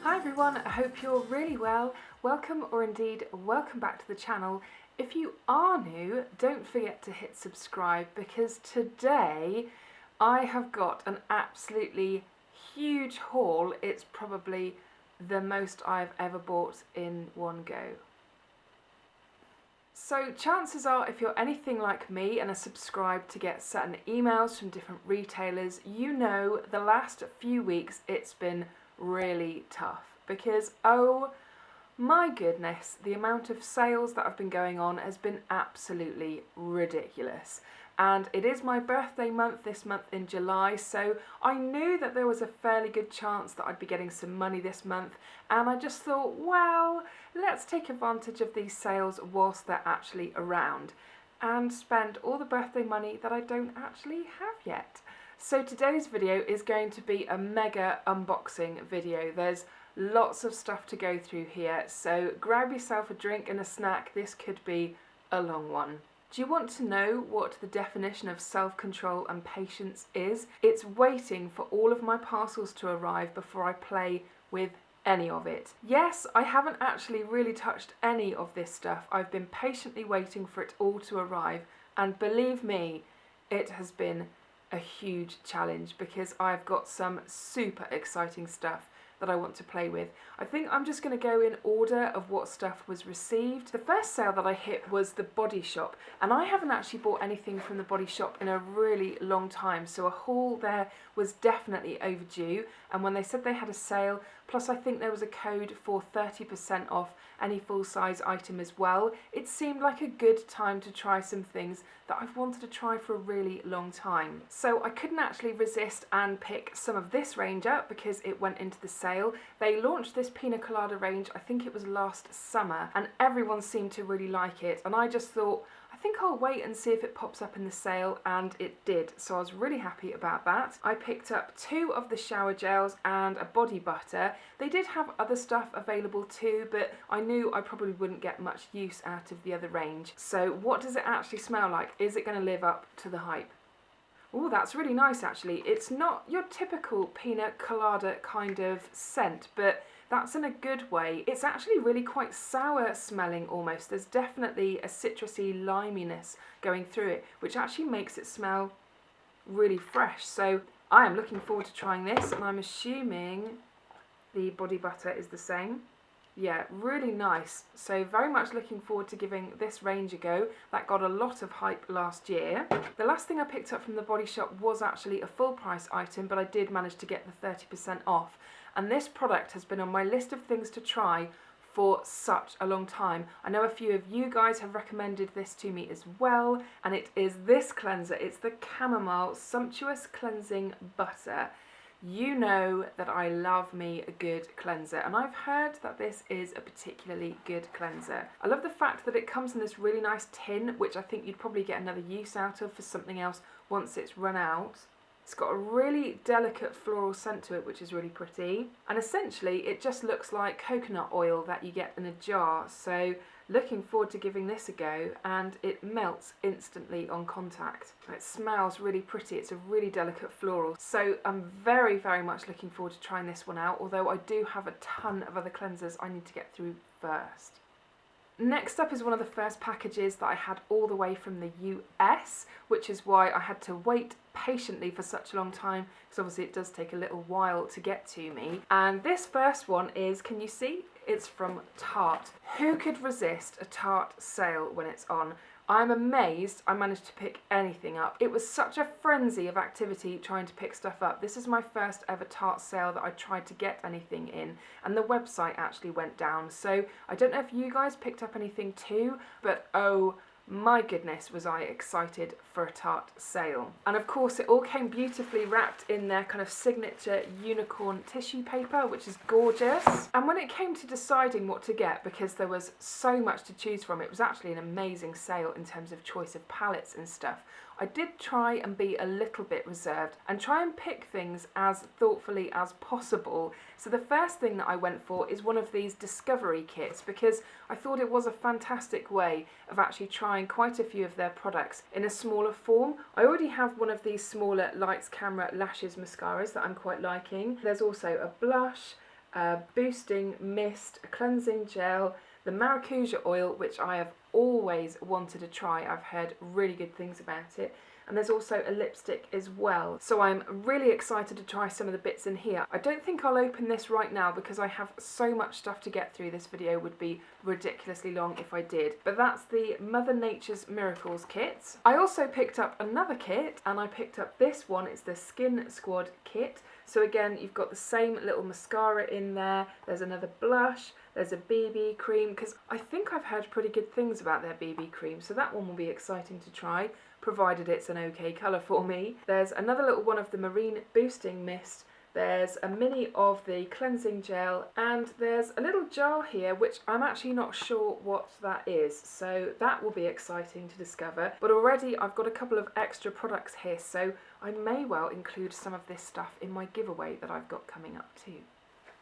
Hi everyone, I hope you're really well. Welcome, or indeed welcome back to the channel. If you are new, don't forget to hit subscribe because today I have got an absolutely huge haul. It's probably the most I've ever bought in one go. So chances are, if you're anything like me and are subscribed to get certain emails from different retailers, you know the last few weeks it's been really tough because, oh my goodness, the amount of sales that have been going on has been absolutely ridiculous. And it is my birthday month this month in July, so I knew that there was a fairly good chance that I'd be getting some money this month, and I just thought, well, let's take advantage of these sales whilst they're actually around and spend all the birthday money that I don't actually have yet. So today's video is going to be a mega unboxing video. There's lots of stuff to go through here, so grab yourself a drink and a snack. This could be a long one. Do you want to know what the definition of self-control and patience is? It's waiting for all of my parcels to arrive before I play with any of it. Yes, I haven't actually really touched any of this stuff. I've been patiently waiting for it all to arrive, and believe me, it has been a huge challenge because I've got some super exciting stuff that I want to play with. I think I'm just going to go in order of what stuff was received. The first sale that I hit was the Body Shop, and I haven't actually bought anything from the Body Shop in a really long time, so a haul there was definitely overdue. And when they said they had a sale, plus I think there was a code for 30% off any full-size item as well, it seemed like a good time to try some things that I've wanted to try for a really long time. So I couldn't actually resist and pick some of this range up because it went into the sale. They launched this Pina Colada range, I think it was last summer, and everyone seemed to really like it, and I just thought, I think I'll wait and see if it pops up in the sale, and it did, so I was really happy about that. I picked up 2 of the shower gels and a body butter. They did have other stuff available too, but I knew I probably wouldn't get much use out of the other range. So what does it actually smell like? Is it going to live up to the hype? Oh, that's really nice actually. It's not your typical Pina Colada kind of scent, but that's in a good way. It's actually really quite sour smelling almost. There's definitely a citrusy liminess going through it, which actually makes it smell really fresh. So I am looking forward to trying this, and I'm assuming the body butter is the same. Yeah, really nice. So very much looking forward to giving this range a go. That got a lot of hype last year. The last thing I picked up from the Body Shop was actually a full price item, but I did manage to get the 30% off. And this product has been on my list of things to try for such a long time. I know a few of you guys have recommended this to me as well, and it is this cleanser. It's the Camomile Sumptuous Cleansing Butter. You know that I love me a good cleanser, and I've heard that this is a particularly good cleanser. I love the fact that it comes in this really nice tin, which I think you'd probably get another use out of for something else once it's run out. It's got a really delicate floral scent to it, which is really pretty. And essentially, it just looks like coconut oil that you get in a jar. So looking forward to giving this a go, and it melts instantly on contact. It smells really pretty. It's a really delicate floral. So I'm very, very much looking forward to trying this one out, although I do have a ton of other cleansers I need to get through first. Next up is one of the first packages that I had all the way from the US, which is why I had to wait patiently for such a long time, because obviously it does take a little while to get to me. And this first one is, can you see? It's from Tarte. Who could resist a Tarte sale when it's on? I'm amazed I managed to pick anything up. It was such a frenzy of activity trying to pick stuff up. This is my first ever Tarte sale that I tried to get anything in, and the website actually went down. So I don't know if you guys picked up anything too, but oh my goodness was I excited for a Tarte sale. And of course it all came beautifully wrapped in their kind of signature unicorn tissue paper, which is gorgeous. And when it came to deciding what to get, because there was so much to choose from, it was actually an amazing sale in terms of choice of palettes and stuff. I did try and be a little bit reserved and try and pick things as thoughtfully as possible. So the first thing that I went for is one of these discovery kits, because I thought it was a fantastic way of actually trying quite a few of their products in a smaller form. I already have one of these smaller Lights Camera Lashes mascaras that I'm quite liking. There's also a blush, a boosting mist, a cleansing gel, the maracuja oil, which I have always wanted to try. I've heard really good things about it. And there's also a lipstick as well. So I'm really excited to try some of the bits in here. I don't think I'll open this right now because I have so much stuff to get through. This video would be ridiculously long if I did. But that's the Mother Nature's Miracles kit. I also picked up another kit, and I picked up this one. It's the Skin Squad kit. So again, you've got the same little mascara in there. There's another blush. There's a BB cream, because I think I've heard pretty good things about their BB cream. So that one will be exciting to try, provided it's an okay colour for me. There's another little one of the Marine Boosting Mist. There's a mini of the cleansing gel, and there's a little jar here which I'm actually not sure what that is, so that will be exciting to discover. But already I've got a couple of extra products here, so I may well include some of this stuff in my giveaway that I've got coming up too.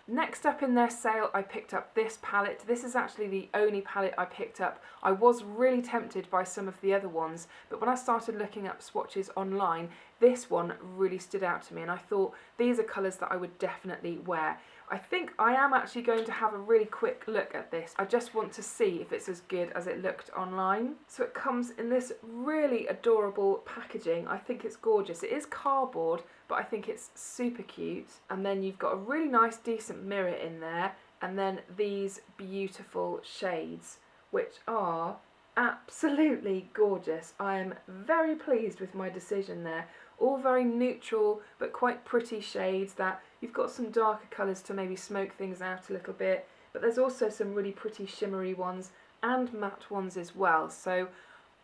Next up in their sale, I picked up this palette. This is actually the only palette I picked up. I was really tempted by some of the other ones, but when I started looking up swatches online, this one really stood out to me, and I thought these are colours that I would definitely wear. I think I am actually going to have a really quick look at this. I just want to see if it's as good as it looked online. So it comes in this really adorable packaging. I think it's gorgeous. It is cardboard, but I think it's super cute. And then you've got a really nice decent mirror in there, and then these beautiful shades, which are absolutely gorgeous. I am very pleased with my decision there. All very neutral but quite pretty shades. That you've got some darker colours to maybe smoke things out a little bit, but there's also some really pretty shimmery ones and matte ones as well. So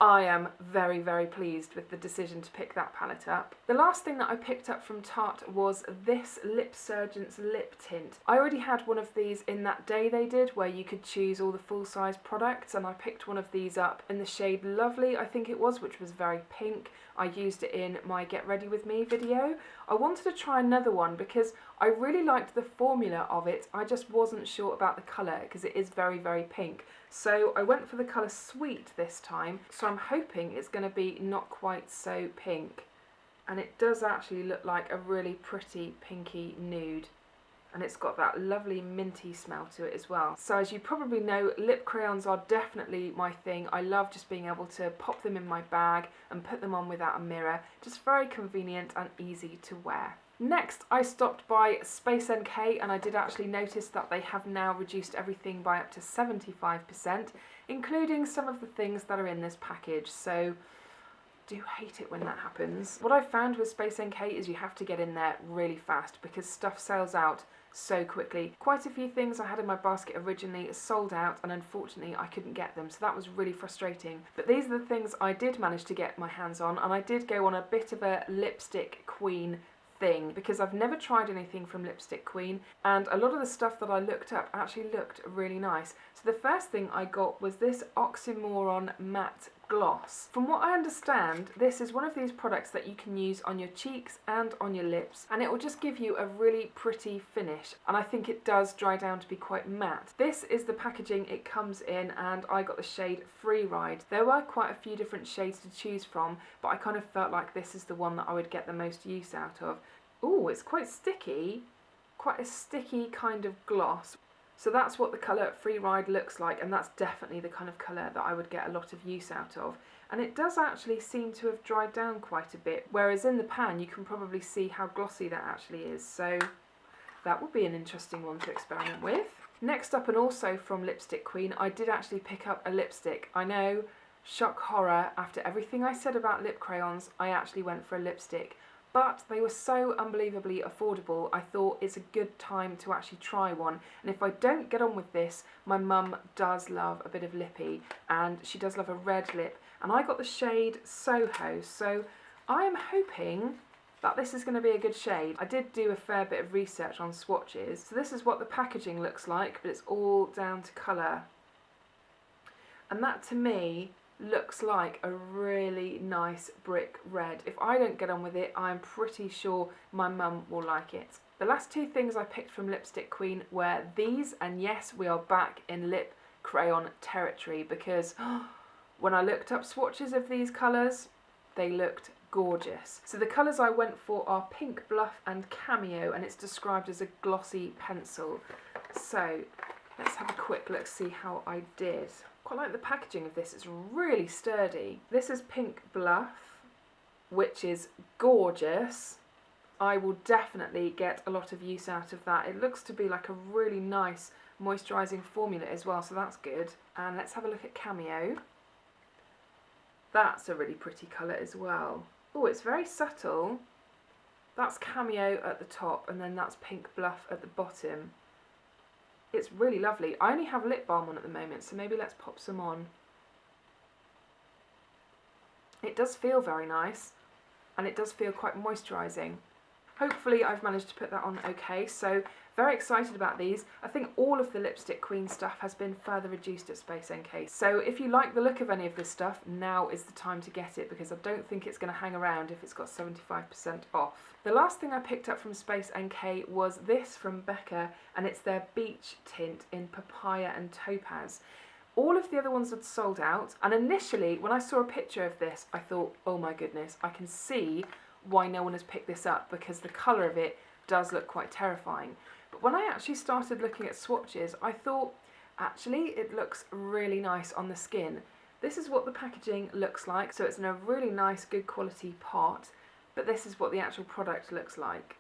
I am very, very pleased with the decision to pick that palette up. The last thing that I picked up from Tarte was this LipSurgence lip tint. I already had one of these in that day they did, where you could choose all the full-size products, and I picked one of these up in the shade Lovely, I think it was, which was very pink. I used it in my Get Ready With Me video. I wanted to try another one because I really liked the formula of it. I just wasn't sure about the colour because it is very, very pink. So I went for the colour Sweet this time, so I'm hoping it's going to be not quite so pink. And it does actually look like a really pretty pinky nude. And it's got that lovely minty smell to it as well. So as you probably know, lip crayons are definitely my thing. I love just being able to pop them in my bag and put them on without a mirror. Just very convenient and easy to wear. Next, I stopped by Space NK, and I did actually notice that they have now reduced everything by up to 75%, including some of the things that are in this package. So do hate it when that happens. What I found with Space NK is you have to get in there really fast because stuff sells out so quickly. Quite a few things I had in my basket originally sold out, and unfortunately I couldn't get them, so that was really frustrating. But these are the things I did manage to get my hands on, and I did go on a bit of a lipstick queen thing because I've never tried anything from Lipstick Queen, and a lot of the stuff that I looked up actually looked really nice. So the first thing I got was this Oxymoron matte gloss. From what I understand, this is one of these products that you can use on your cheeks and on your lips, and it will just give you a really pretty finish, and I think it does dry down to be quite matte. This is the packaging it comes in, and I got the shade Free Ride. There were quite a few different shades to choose from, but I kind of felt like this is the one that I would get the most use out of. Ooh, it's quite sticky, quite a sticky kind of gloss. So that's what the colour Free Ride looks like, and that's definitely the kind of colour that I would get a lot of use out of. And it does actually seem to have dried down quite a bit, whereas in the pan you can probably see how glossy that actually is. So that would be an interesting one to experiment with. Next up, and also from Lipstick Queen, I did actually pick up a lipstick. I know, shock horror, after everything I said about lip crayons, I actually went for a lipstick. But they were so unbelievably affordable, I thought it's a good time to actually try one. And if I don't get on with this, my mum does love a bit of lippy, and she does love a red lip. And I got the shade Soho, so I am hoping that this is going to be a good shade. I did do a fair bit of research on swatches. So this is what the packaging looks like, but it's all down to colour. And that to me looks like a really nice brick red. If I don't get on with it, I'm pretty sure my mum will like it. The last two things I picked from Lipstick Queen were these, and yes, we are back in lip crayon territory because when I looked up swatches of these colours, they looked gorgeous. So the colours I went for are Pink, Bluff and Cameo, and it's described as a glossy pencil. So let's have a quick look, see how I did. Quite like the packaging of this, it's really sturdy. This is Pink Bluff, which is gorgeous. I will definitely get a lot of use out of that. It looks to be like a really nice moisturising formula as well, so that's good. And let's have a look at Cameo. That's a really pretty colour as well. Oh, it's very subtle. That's Cameo at the top, and then that's Pink Bluff at the bottom. It's really lovely. I only have lip balm on at the moment, so maybe let's pop some on. It does feel very nice, and it does feel quite moisturising. Hopefully I've managed to put that on okay, so very excited about these. I think all of the Lipstick Queen stuff has been further reduced at Space NK. So if you like the look of any of this stuff, now is the time to get it, because I don't think it's going to hang around if it's got 75% off. The last thing I picked up from Space NK was this from Becca, and it's their Beach Tint in Papaya and Topaz. All of the other ones had sold out, and initially when I saw a picture of this, I thought, oh my goodness, I can see why no one has picked this up, because the colour of it does look quite terrifying. But when I actually started looking at swatches, I thought, actually, it looks really nice on the skin. This is what the packaging looks like, so it's in a really nice, good quality pot, but this is what the actual product looks like.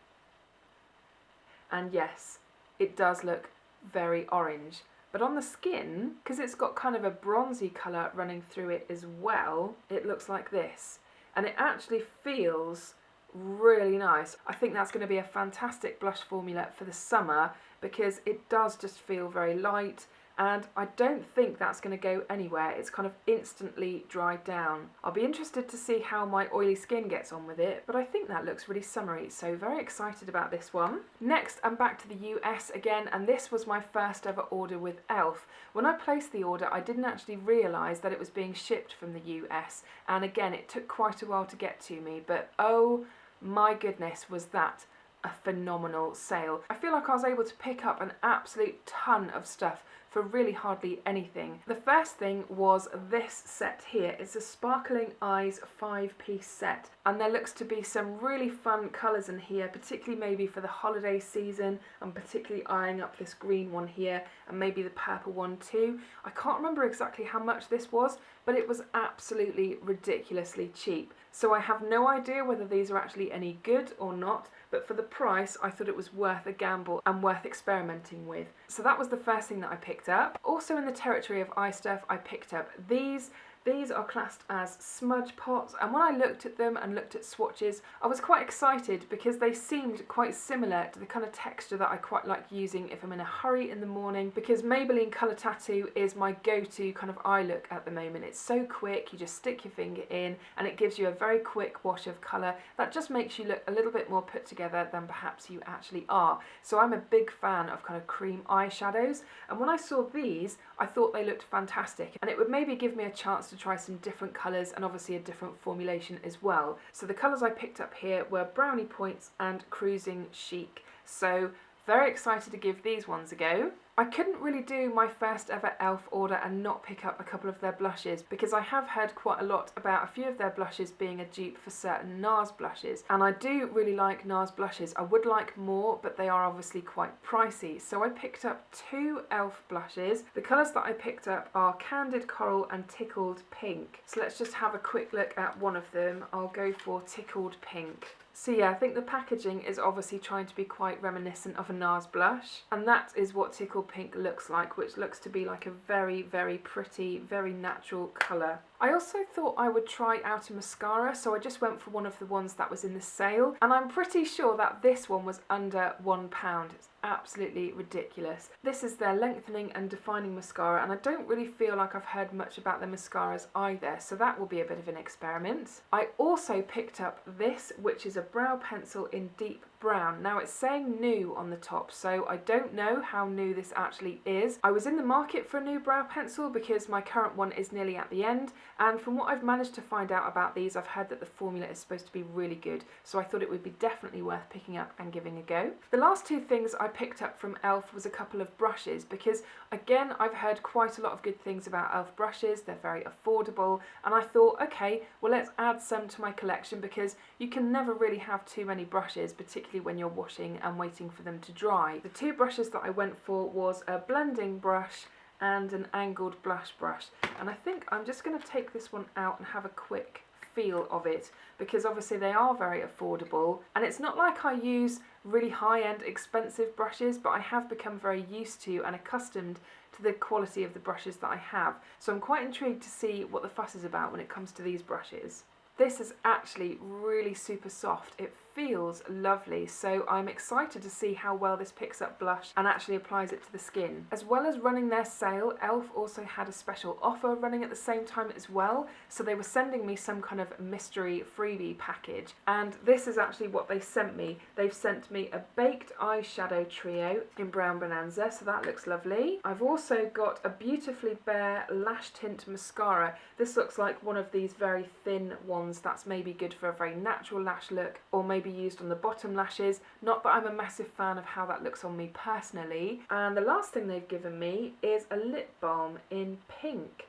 And yes, it does look very orange. But on the skin, because it's got kind of a bronzy colour running through it as well, it looks like this. And it actually feels really nice. I think that's going to be a fantastic blush formula for the summer, because it does just feel very light, and I don't think that's going to go anywhere. It's kind of instantly dried down. I'll be interested to see how my oily skin gets on with it, but I think that looks really summery, so very excited about this one. Next, I'm back to the US again, and this was my first ever order with e.l.f. When I placed the order, I didn't actually realise that it was being shipped from the US, and again, it took quite a while to get to me, but oh my goodness, was that a phenomenal sale. I feel like I was able to pick up an absolute ton of stuff for really hardly anything. The first thing was this set here. It's a Sparkling Eyes 5-piece set, and there looks to be some really fun colours in here, particularly maybe for the holiday season. I'm particularly eyeing up this green one here, and maybe the purple one too. I can't remember exactly how much this was, but it was absolutely ridiculously cheap. So I have no idea whether these are actually any good or not, but for the price I thought it was worth a gamble and worth experimenting with. So that was the first thing that I picked up. Also in the territory of eye stuff, I picked up these. These are classed as smudge pots, and when I looked at them and looked at swatches, I was quite excited because they seemed quite similar to the kind of texture that I quite like using if I'm in a hurry in the morning, because Maybelline Colour Tattoo is my go-to kind of eye look at the moment. It's so quick, you just stick your finger in and it gives you a very quick wash of colour that just makes you look a little bit more put together than perhaps you actually are. So I'm a big fan of kind of cream eyeshadows, and when I saw these, I thought they looked fantastic, and it would maybe give me a chance to try some different colours and obviously a different formulation as well. So the colours I picked up here were Brownie Points and Crusin Chic. So very excited to give these ones a go. I couldn't really do my first ever e.l.f. order and not pick up a couple of their blushes, because I have heard quite a lot about a few of their blushes being a dupe for certain NARS blushes, and I do really like NARS blushes. I would like more, but they are obviously quite pricey. So I picked up two e.l.f. blushes. The colours that I picked up are Candid Coral and Tickled Pink. So let's just have a quick look at one of them. I'll go for Tickled Pink. So yeah, I think the packaging is obviously trying to be quite reminiscent of a NARS blush, and that is what Tickled Pink looks like, which looks to be like a very, very pretty, very natural colour. I also thought I would try out a mascara, so I just went for one of the ones that was in the sale, and I'm pretty sure that this one was under £1. It's absolutely ridiculous. This is their lengthening and defining mascara, and I don't really feel like I've heard much about their mascaras either, so that will be a bit of an experiment. I also picked up this, which is a brow pencil in Deep Brown. Now it's saying new on the top, so I don't know how new this actually is. I was in the market for a new brow pencil because my current one is nearly at the end, and from what I've managed to find out about these, I've heard that the formula is supposed to be really good, so I thought it would be definitely worth picking up and giving a go. The last two things I picked up from e.l.f. was a couple of brushes, because again, I've heard quite a lot of good things about e.l.f. brushes. They're very affordable, and I thought, okay, well, let's add some to my collection, because you can never really have too many brushes, particularly when you're washing and waiting for them to dry. The two brushes that I went for was a blending brush and an angled blush brush, and I think I'm just going to take this one out and have a quick feel of it, because obviously they are very affordable, and it's not like I use really high-end expensive brushes, but I have become very used to and accustomed to the quality of the brushes that I have, so I'm quite intrigued to see what the fuss is about when it comes to these brushes. This is actually really super soft. It feels lovely, so I'm excited to see how well this picks up blush and actually applies it to the skin. As well as running their sale, e.l.f. also had a special offer running at the same time as well, so they were sending me some kind of mystery freebie package, and this is actually what they sent me. They've sent me a baked eyeshadow trio in Brown Bonanza, so that looks lovely. I've also got a beautifully bare lash tint mascara. This looks like one of these very thin ones that's maybe good for a very natural lash look, or maybe used on the bottom lashes. Not that I'm a massive fan of how that looks on me personally. And the last thing they've given me is a lip balm in pink.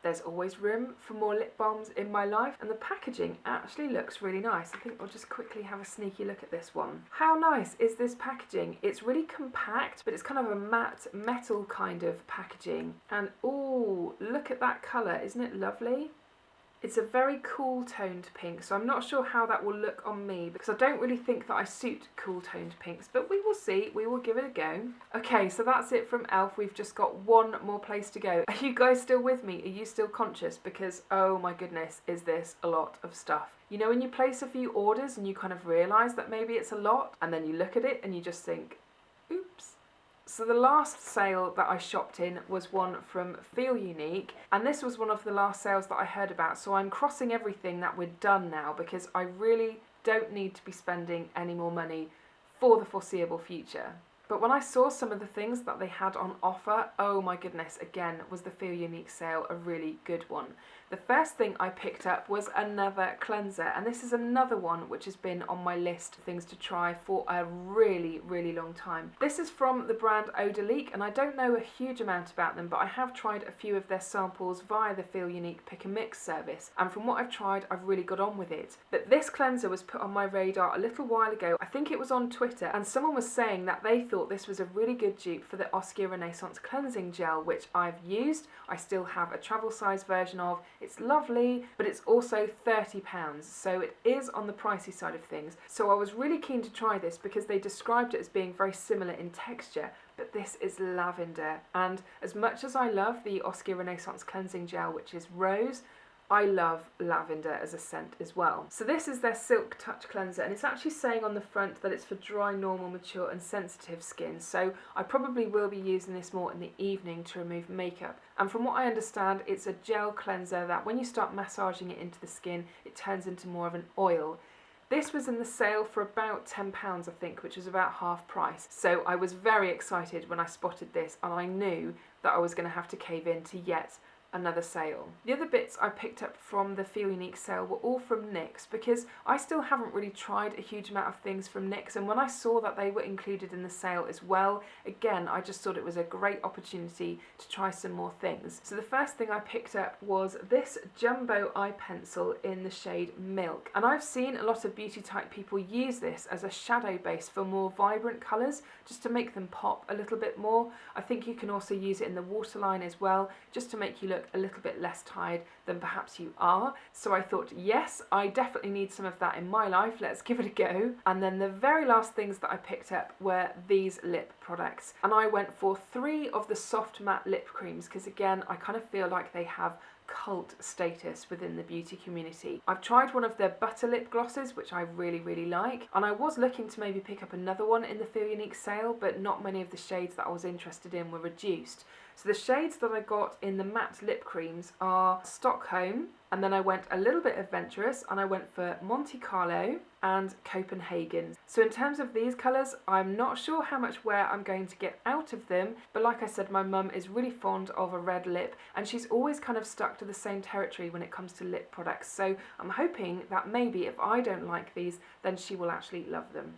There's always room for more lip balms in my life, and the packaging actually looks really nice. I think we'll just quickly have a sneaky look at this one. How nice is this packaging? It's really compact, but it's kind of a matte metal kind of packaging. And ooh, look at that colour, isn't it lovely? It's a very cool toned pink, so I'm not sure how that will look on me, because I don't really think that I suit cool toned pinks, but we will see, we will give it a go. Okay, so that's it from e.l.f. We've just got one more place to go. Are you guys still with me? Are you still conscious? Because, oh my goodness, is this a lot of stuff. You know when you place a few orders and you kind of realise that maybe it's a lot, and then you look at it and you just think, oops. So the last sale that I shopped in was one from Feel Unique, and this was one of the last sales that I heard about, so I'm crossing everything that we're done now, because I really don't need to be spending any more money for the foreseeable future. But when I saw some of the things that they had on offer, oh my goodness, again, was the Feel Unique sale a really good one. The first thing I picked up was another cleanser, and this is another one which has been on my list of things to try for a really, really long time. This is from the brand Eau de Leak, and I don't know a huge amount about them, but I have tried a few of their samples via the Feel Unique Pick and Mix service, and from what I've tried, I've really got on with it. But this cleanser was put on my radar a little while ago. I think it was on Twitter, and someone was saying that they thought this was a really good dupe for the Oskia Renaissance Cleansing Gel, which I've used. I still have a travel size version of. It's lovely, but it's also £30, so it is on the pricey side of things. So I was really keen to try this because they described it as being very similar in texture, but this is lavender. And as much as I love the Oskia Renaissance Cleansing Gel, which is rose, I love lavender as a scent as well. So this is their Silk Touch Cleanser, and it's actually saying on the front that it's for dry, normal, mature and sensitive skin. So I probably will be using this more in the evening to remove makeup. And from what I understand, it's a gel cleanser that when you start massaging it into the skin, it turns into more of an oil. This was in the sale for about £10, I think, which was about half price. So I was very excited when I spotted this, and I knew that I was going to have to cave in to yet another sale. The other bits I picked up from the Feel Unique sale were all from NYX, because I still haven't really tried a huge amount of things from NYX, and when I saw that they were included in the sale as well, again, I just thought it was a great opportunity to try some more things. So the first thing I picked up was this jumbo eye pencil in the shade Milk, and I've seen a lot of beauty type people use this as a shadow base for more vibrant colours, just to make them pop a little bit more. I think you can also use it in the waterline as well, just to make you look a little bit less tired than perhaps you are. So I thought, yes, I definitely need some of that in my life, let's give it a go. And then the very last things that I picked up were these lip products, and I went for 3 of the soft matte lip creams, because again, I kind of feel like they have cult status within the beauty community. I've tried one of their butter lip glosses, which I really, really like, and I was looking to maybe pick up another one in the Feel Unique sale, but not many of the shades that I was interested in were reduced. So the shades that I got in the matte lip creams are Stockholm, and then I went a little bit adventurous and I went for Monte Carlo and Copenhagen. So in terms of these colours, I'm not sure how much wear I'm going to get out of them, but like I said, my mum is really fond of a red lip and she's always kind of stuck to the same territory when it comes to lip products. So I'm hoping that maybe if I don't like these, then she will actually love them.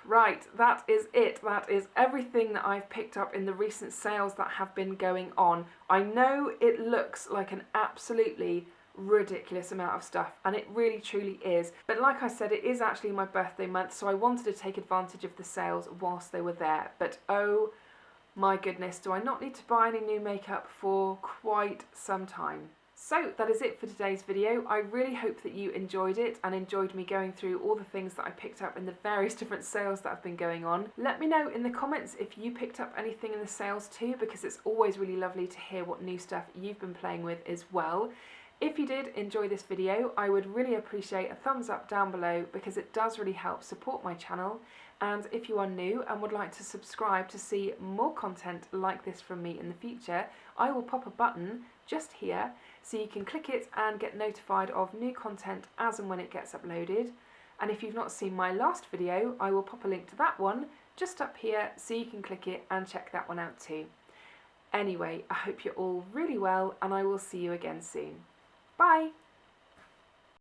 Right, that is it. That is everything that I've picked up in the recent sales that have been going on. I know it looks like an absolutely ridiculous amount of stuff, and it really truly is, but like I said, it is actually my birthday month, so I wanted to take advantage of the sales whilst they were there. But oh my goodness, do I not need to buy any new makeup for quite some time. So that is it for today's video. I really hope that you enjoyed it and enjoyed me going through all the things that I picked up in the various different sales that have been going on. Let me know in the comments if you picked up anything in the sales too, because it's always really lovely to hear what new stuff you've been playing with as well. If you did enjoy this video, I would really appreciate a thumbs up down below because it does really help support my channel. And if you are new and would like to subscribe to see more content like this from me in the future, I will pop a button just here so you can click it and get notified of new content as and when it gets uploaded. And if you've not seen my last video, I will pop a link to that one just up here so you can click it and check that one out too. Anyway, I hope you're all really well and I will see you again soon. Bye!